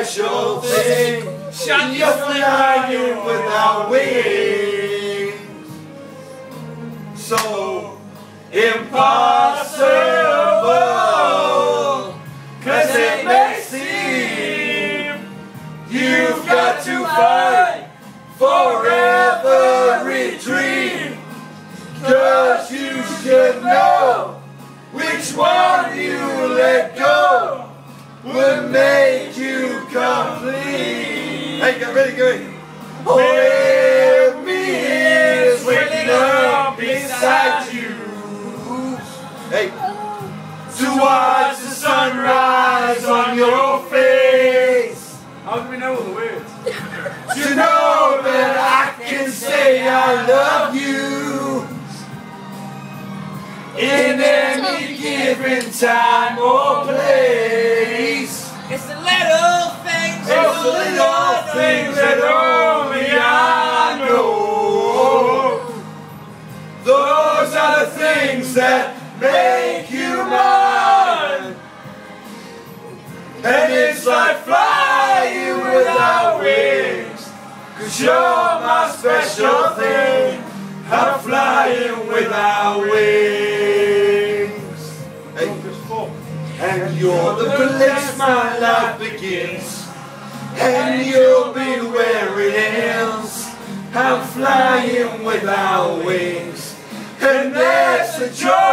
special thing. You're flying without wings. So impossible, 'cause it may seem you've got to fight for every dream. 'Cause you should know which one you let go would make you complete. Hey, get really good. With me is waking up beside you. Hey, to watch the sunrise on your face. How do we know all the words? To know that I can say I love you in any given time or place. It's the little things. It's the little things that only I know. Those are the things that make you mine. And it's like flying without wings, 'cause you're my special thing. I'm flying without wings. Hey. And you're the place my life begins, and you'll be where it ends. I'm flying without wings, and that's the joy